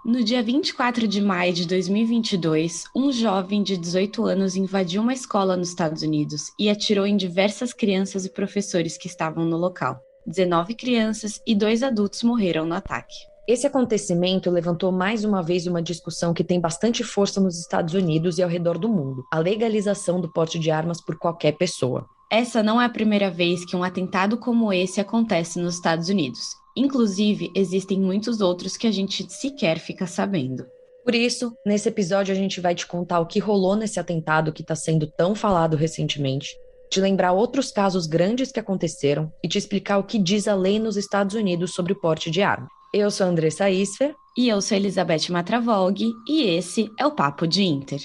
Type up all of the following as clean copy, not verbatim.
No dia 24 de maio de 2022, um jovem de 18 anos invadiu uma escola nos Estados Unidos e atirou em diversas crianças e professores que estavam no local. 19 crianças e 2 adultos morreram no ataque. Esse acontecimento levantou mais uma vez uma discussão que tem bastante força nos Estados Unidos e ao redor do mundo: a legalização do porte de armas por qualquer pessoa. Essa não é a primeira vez que um atentado como esse acontece nos Estados Unidos. Inclusive, existem muitos outros que a gente sequer fica sabendo. Por isso, nesse episódio a gente vai te contar o que rolou nesse atentado que está sendo tão falado recentemente, te lembrar outros casos grandes que aconteceram e te explicar o que diz a lei nos Estados Unidos sobre o porte de arma. Eu sou a Andressa Isfer. E eu sou Elizabeth Matravog, e esse é o Papo de Inter.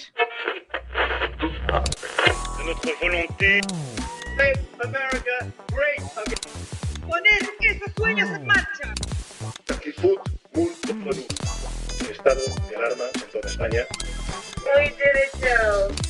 Notre volonté. Make America great again. Poner esos sueños en marcha. Actitud muito produto. Estado de alarma en toda España. We did it, Joe.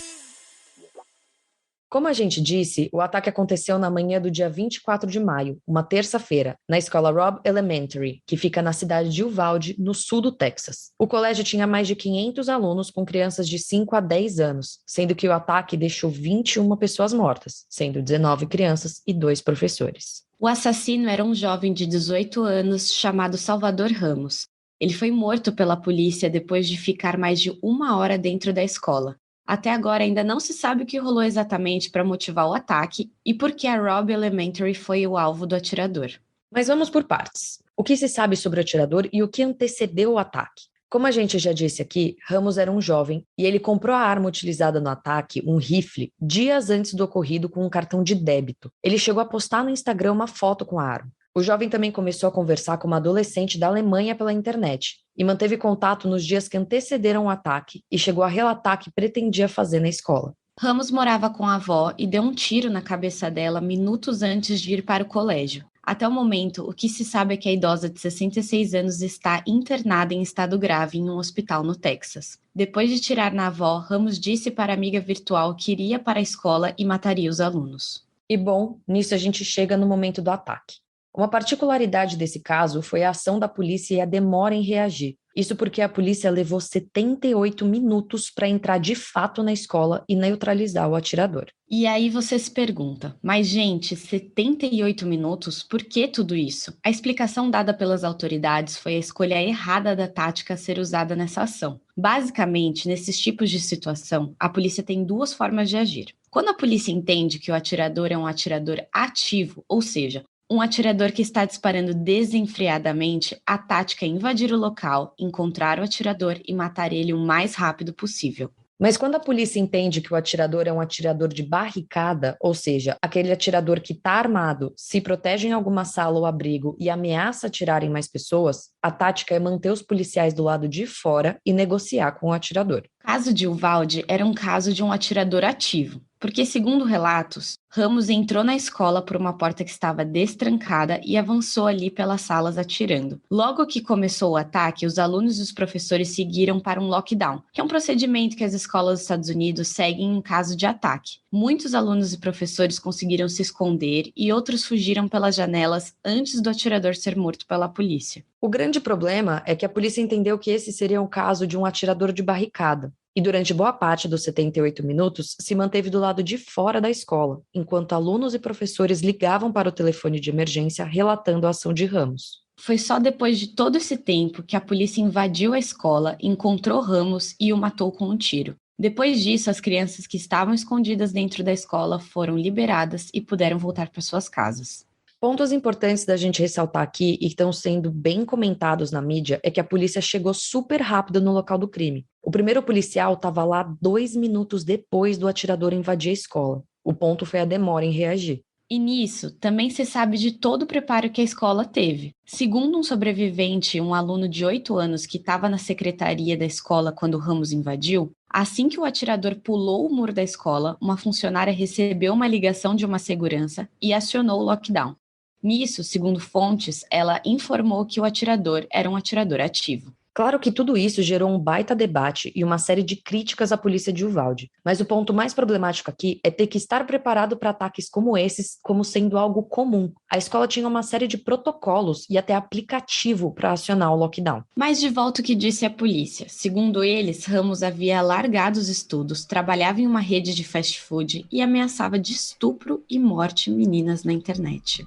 Como a gente disse, o ataque aconteceu na manhã do dia 24 de maio, uma terça-feira, na escola Robb Elementary, que fica na cidade de Uvalde, no sul do Texas. O colégio tinha mais de 500 alunos com crianças de 5 a 10 anos, sendo que o ataque deixou 21 pessoas mortas, sendo 19 crianças e 2 professores. O assassino era um jovem de 18 anos chamado Salvador Ramos. Ele foi morto pela polícia depois de ficar mais de 1 hora dentro da escola. Até agora ainda não se sabe o que rolou exatamente para motivar o ataque e por que a Robb Elementary foi o alvo do atirador. Mas vamos por partes. O que se sabe sobre o atirador e o que antecedeu o ataque? Como a gente já disse aqui, Ramos era um jovem e ele comprou a arma utilizada no ataque, um rifle, dias antes do ocorrido com um cartão de débito. Ele chegou a postar no Instagram uma foto com a arma. O jovem também começou a conversar com uma adolescente da Alemanha pela internet e manteve contato nos dias que antecederam o ataque e chegou a relatar que pretendia fazer na escola. Ramos morava com a avó e deu um tiro na cabeça dela minutos antes de ir para o colégio. Até o momento, o que se sabe é que a idosa de 66 anos está internada em estado grave em um hospital no Texas. Depois de tirar na avó, Ramos disse para a amiga virtual que iria para a escola e mataria os alunos. E bom, nisso a gente chega no momento do ataque. Uma particularidade desse caso foi a ação da polícia e a demora em reagir. Isso porque a polícia levou 78 minutos para entrar de fato na escola e neutralizar o atirador. E aí você se pergunta, mas gente, 78 minutos, por que tudo isso? A explicação dada pelas autoridades foi a escolha errada da tática a ser usada nessa ação. Basicamente, nesses tipos de situação, a polícia tem 2 formas de agir. Quando a polícia entende que o atirador é um atirador ativo, ou seja, um atirador que está disparando desenfreadamente, a tática é invadir o local, encontrar o atirador e matar ele o mais rápido possível. Mas quando a polícia entende que o atirador é um atirador de barricada, ou seja, aquele atirador que está armado, se protege em alguma sala ou abrigo e ameaça atirar em mais pessoas, a tática é manter os policiais do lado de fora e negociar com o atirador. O caso de Uvalde era um caso de um atirador ativo, porque, segundo relatos, Ramos entrou na escola por uma porta que estava destrancada e avançou ali pelas salas atirando. Logo que começou o ataque, os alunos e os professores seguiram para um lockdown, que é um procedimento que as escolas dos Estados Unidos seguem em caso de ataque. Muitos alunos e professores conseguiram se esconder e outros fugiram pelas janelas antes do atirador ser morto pela polícia. O grande problema é que a polícia entendeu que esse seria o caso de um atirador de barricada, e durante boa parte dos 78 minutos se manteve do lado de fora da escola, enquanto alunos e professores ligavam para o telefone de emergência relatando a ação de Ramos. Foi só depois de todo esse tempo que a polícia invadiu a escola, encontrou Ramos e o matou com um tiro. Depois disso, as crianças que estavam escondidas dentro da escola foram liberadas e puderam voltar para suas casas. Pontos importantes da gente ressaltar aqui e que estão sendo bem comentados na mídia é que a polícia chegou super rápido no local do crime. O primeiro policial estava lá 2 minutos depois do atirador invadir a escola. O ponto foi a demora em reagir. E nisso, também se sabe de todo o preparo que a escola teve. Segundo um sobrevivente, um aluno de 8 anos que estava na secretaria da escola quando Ramos invadiu, assim que o atirador pulou o muro da escola, uma funcionária recebeu uma ligação de uma segurança e acionou o lockdown. Nisso, segundo fontes, ela informou que o atirador era um atirador ativo. Claro que tudo isso gerou um baita debate e uma série de críticas à polícia de Uvalde, mas o ponto mais problemático aqui é ter que estar preparado para ataques como esses como sendo algo comum. A escola tinha uma série de protocolos e até aplicativo para acionar o lockdown. Mas de volta o que disse a polícia. Segundo eles, Ramos havia largado os estudos, trabalhava em uma rede de fast food e ameaçava de estupro e morte meninas na internet.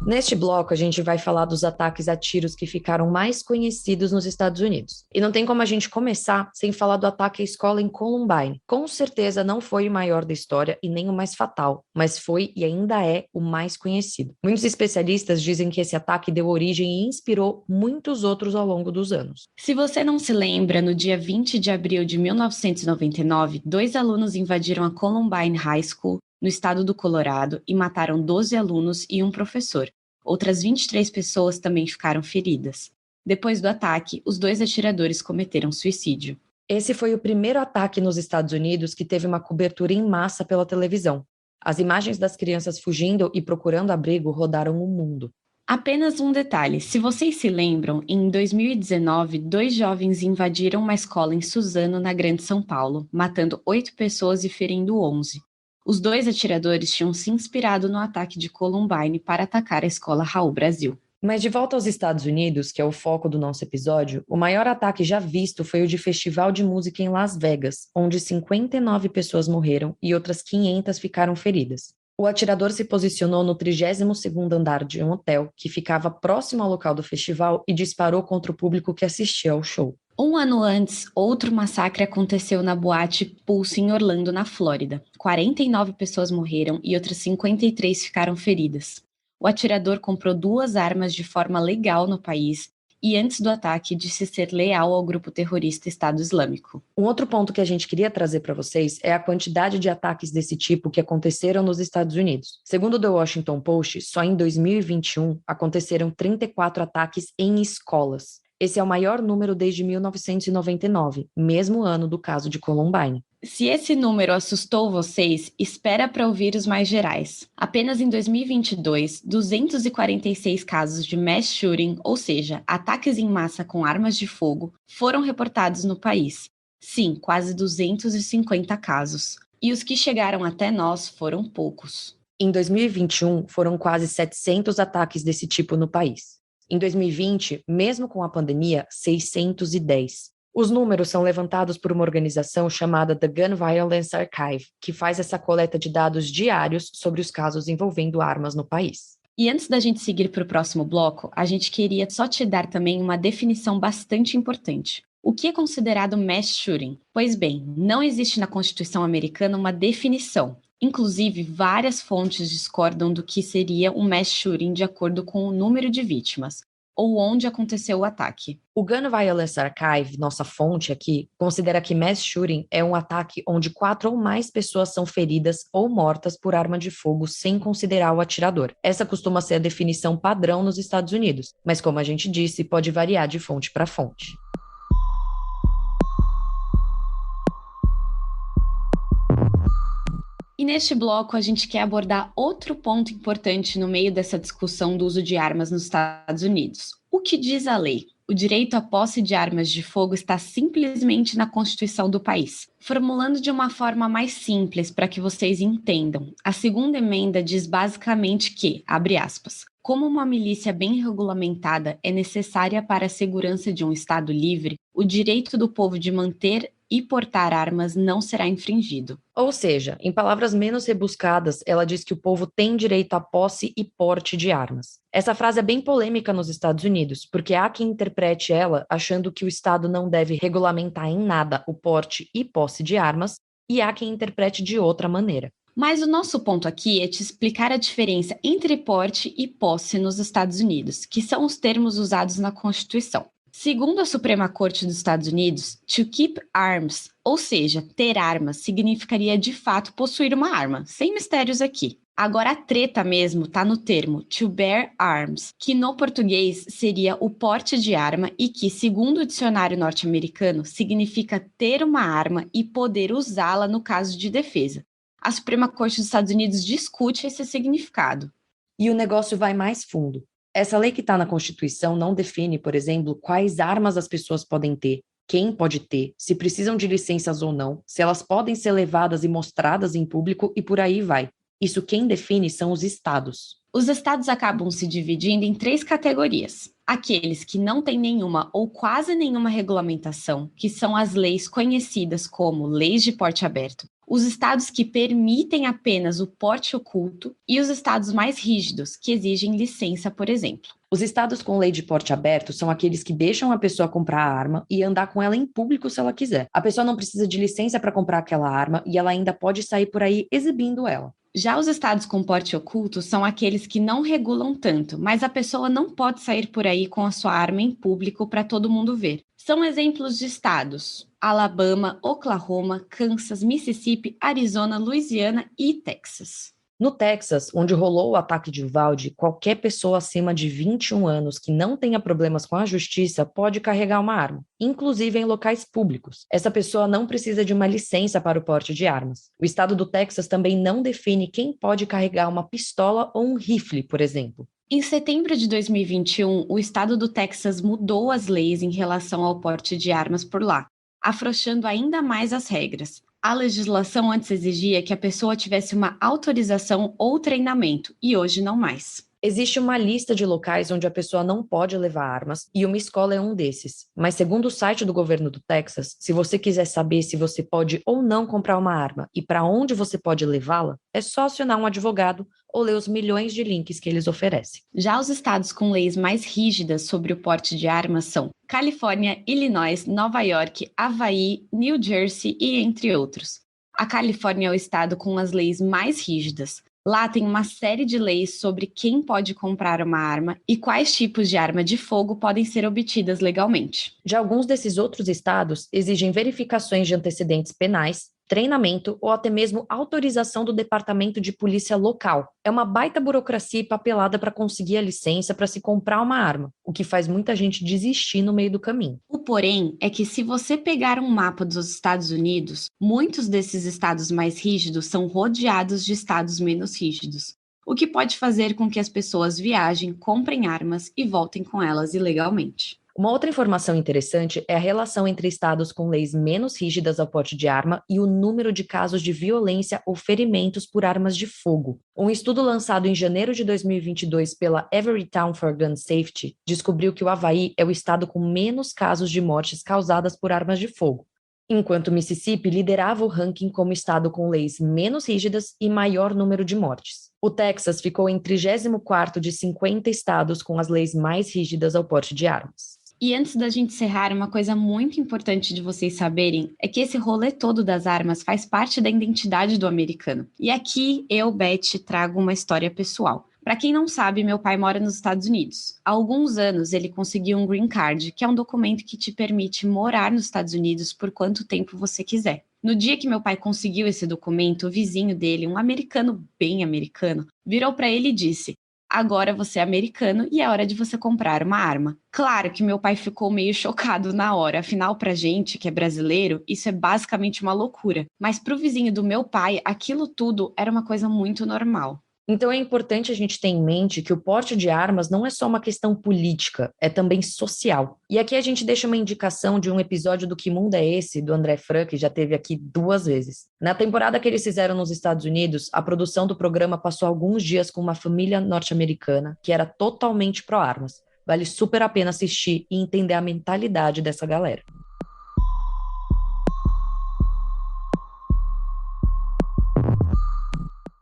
Neste bloco, a gente vai falar dos ataques a tiros que ficaram mais conhecidos nos Estados Unidos. E não tem como a gente começar sem falar do ataque à escola em Columbine. Com certeza não foi o maior da história e nem o mais fatal, mas foi e ainda é o mais conhecido. Muitos especialistas dizem que esse ataque deu origem e inspirou muitos outros ao longo dos anos. Se você não se lembra, no dia 20 de abril de 1999, 2 alunos invadiram a Columbine High School, no estado do Colorado, e mataram 12 alunos e um professor. Outras 23 pessoas também ficaram feridas. Depois do ataque, os 2 atiradores cometeram suicídio. Esse foi o primeiro ataque nos Estados Unidos que teve uma cobertura em massa pela televisão. As imagens das crianças fugindo e procurando abrigo rodaram o mundo. Apenas um detalhe, se vocês se lembram, em 2019, 2 jovens invadiram uma escola em Suzano, na Grande São Paulo, matando 8 pessoas e ferindo 11. Os 2 atiradores tinham se inspirado no ataque de Columbine para atacar a escola Raul Brasil. Mas de volta aos Estados Unidos, que é o foco do nosso episódio, o maior ataque já visto foi o de festival de música em Las Vegas, onde 59 pessoas morreram e outras 500 ficaram feridas. O atirador se posicionou no 32º andar de um hotel, que ficava próximo ao local do festival, e disparou contra o público que assistia ao show. Um ano antes, outro massacre aconteceu na boate Pulse em Orlando, na Flórida. 49 pessoas morreram e outras 53 ficaram feridas. O atirador comprou 2 armas de forma legal no país e antes do ataque disse ser leal ao grupo terrorista Estado Islâmico. Um outro ponto que a gente queria trazer para vocês é a quantidade de ataques desse tipo que aconteceram nos Estados Unidos. Segundo o The Washington Post, só em 2021 aconteceram 34 ataques em escolas. Esse é o maior número desde 1999, mesmo ano do caso de Columbine. Se esse número assustou vocês, espera para ouvir os mais gerais. Apenas em 2022, 246 casos de mass shooting, ou seja, ataques em massa com armas de fogo, foram reportados no país. Sim, quase 250 casos. E os que chegaram até nós foram poucos. Em 2021, foram quase 700 ataques desse tipo no país. Em 2020, mesmo com a pandemia, 610. Os números são levantados por uma organização chamada The Gun Violence Archive, que faz essa coleta de dados diários sobre os casos envolvendo armas no país. E antes da gente seguir para o próximo bloco, a gente queria só te dar também uma definição bastante importante. O que é considerado mass shooting? Pois bem, não existe na Constituição americana uma definição. Inclusive, várias fontes discordam do que seria um mass shooting de acordo com o número de vítimas, ou onde aconteceu o ataque. O Gun Violence Archive, nossa fonte aqui, considera que mass shooting é um ataque onde 4 ou mais pessoas são feridas ou mortas por arma de fogo sem considerar o atirador. Essa costuma ser a definição padrão nos Estados Unidos, mas como a gente disse, pode variar de fonte para fonte. E neste bloco a gente quer abordar outro ponto importante no meio dessa discussão do uso de armas nos Estados Unidos. O que diz a lei? O direito à posse de armas de fogo está simplesmente na Constituição do país. Formulando de uma forma mais simples para que vocês entendam, a segunda emenda diz basicamente que, abre aspas, como uma milícia bem regulamentada é necessária para a segurança de um Estado livre, o direito do povo de manter e portar armas não será infringido. Ou seja, em palavras menos rebuscadas, ela diz que o povo tem direito à posse e porte de armas. Essa frase é bem polêmica nos Estados Unidos, porque há quem interprete ela achando que o Estado não deve regulamentar em nada o porte e posse de armas, e há quem interprete de outra maneira. Mas o nosso ponto aqui é te explicar a diferença entre porte e posse nos Estados Unidos, que são os termos usados na Constituição. Segundo a Suprema Corte dos Estados Unidos, to keep arms, ou seja, ter armas, significaria de fato possuir uma arma, sem mistérios aqui. Agora a treta mesmo está no termo to bear arms, que no português seria o porte de arma e que, segundo o dicionário norte-americano, significa ter uma arma e poder usá-la no caso de defesa. A Suprema Corte dos Estados Unidos discute esse significado. E o negócio vai mais fundo. Essa lei que está na Constituição não define, por exemplo, quais armas as pessoas podem ter, quem pode ter, se precisam de licenças ou não, se elas podem ser levadas e mostradas em público e por aí vai. Isso quem define são os estados. Os estados acabam se dividindo em 3 categorias. Aqueles que não têm nenhuma ou quase nenhuma regulamentação, que são as leis conhecidas como leis de porte aberto. Os estados que permitem apenas o porte oculto e os estados mais rígidos, que exigem licença, por exemplo. Os estados com lei de porte aberto são aqueles que deixam a pessoa comprar a arma e andar com ela em público se ela quiser. A pessoa não precisa de licença para comprar aquela arma e ela ainda pode sair por aí exibindo ela. Já os estados com porte oculto são aqueles que não regulam tanto, mas a pessoa não pode sair por aí com a sua arma em público para todo mundo ver. São exemplos de estados: Alabama, Oklahoma, Kansas, Mississippi, Arizona, Louisiana e Texas. No Texas, onde rolou o ataque de Uvalde, qualquer pessoa acima de 21 anos que não tenha problemas com a justiça pode carregar uma arma, inclusive em locais públicos. Essa pessoa não precisa de uma licença para o porte de armas. O estado do Texas também não define quem pode carregar uma pistola ou um rifle, por exemplo. Em setembro de 2021, o estado do Texas mudou as leis em relação ao porte de armas por lá, afrouxando ainda mais as regras. A legislação antes exigia que a pessoa tivesse uma autorização ou treinamento, e hoje não mais. Existe uma lista de locais onde a pessoa não pode levar armas, e uma escola é um desses. Mas segundo o site do governo do Texas, se você quiser saber se você pode ou não comprar uma arma e para onde você pode levá-la, é só acionar um advogado ou ler os milhões de links que eles oferecem. Já os estados com leis mais rígidas sobre o porte de armas são Califórnia, Illinois, Nova York, Havaí, New Jersey e entre outros. A Califórnia é o estado com as leis mais rígidas. Lá tem uma série de leis sobre quem pode comprar uma arma e quais tipos de arma de fogo podem ser obtidas legalmente. Já alguns desses outros estados exigem verificações de antecedentes penais, treinamento ou até mesmo autorização do departamento de polícia local. É uma baita burocracia e papelada para conseguir a licença para se comprar uma arma, o que faz muita gente desistir no meio do caminho. O porém é que se você pegar um mapa dos Estados Unidos, muitos desses estados mais rígidos são rodeados de estados menos rígidos, o que pode fazer com que as pessoas viajem, comprem armas e voltem com elas ilegalmente. Uma outra informação interessante é a relação entre estados com leis menos rígidas ao porte de arma e o número de casos de violência ou ferimentos por armas de fogo. Um estudo lançado em janeiro de 2022 pela Everytown for Gun Safety descobriu que o Havaí é o estado com menos casos de mortes causadas por armas de fogo, enquanto Mississippi liderava o ranking como estado com leis menos rígidas e maior número de mortes. O Texas ficou em 34º de 50 estados com as leis mais rígidas ao porte de armas. E antes da gente encerrar, uma coisa muito importante de vocês saberem é que esse rolê todo das armas faz parte da identidade do americano. E aqui eu, Beth, trago uma história pessoal. Para quem não sabe, meu pai mora nos Estados Unidos. Há alguns anos ele conseguiu um green card, que é um documento que te permite morar nos Estados Unidos por quanto tempo você quiser. No dia que meu pai conseguiu esse documento, o vizinho dele, um americano bem americano, virou para ele e disse: agora você é americano e é hora de você comprar uma arma. Claro que meu pai ficou meio chocado na hora, afinal pra gente, que é brasileiro, isso é basicamente uma loucura. Mas pro vizinho do meu pai, aquilo tudo era uma coisa muito normal. Então é importante a gente ter em mente que o porte de armas não é só uma questão política, é também social. E aqui a gente deixa uma indicação de um episódio do Que Mundo é Esse, do André Frank, que já teve aqui 2 vezes. Na temporada que eles fizeram nos Estados Unidos, a produção do programa passou alguns dias com uma família norte-americana que era totalmente pró-armas. Vale super a pena assistir e entender a mentalidade dessa galera.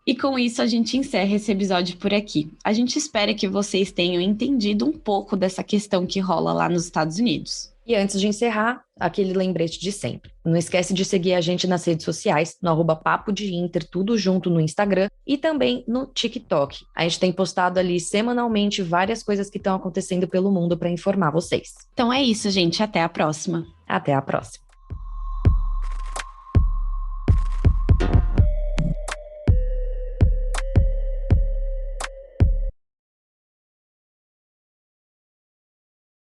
E com isso a gente encerra esse episódio por aqui. A gente espera que vocês tenham entendido um pouco dessa questão que rola lá nos Estados Unidos. E antes de encerrar, aquele lembrete de sempre. Não esquece de seguir a gente nas redes sociais, no @Papo de Inter, tudo junto no Instagram e também no TikTok. A gente tem postado ali semanalmente várias coisas que estão acontecendo pelo mundo para informar vocês. Então é isso, gente. Até a próxima. Até a próxima.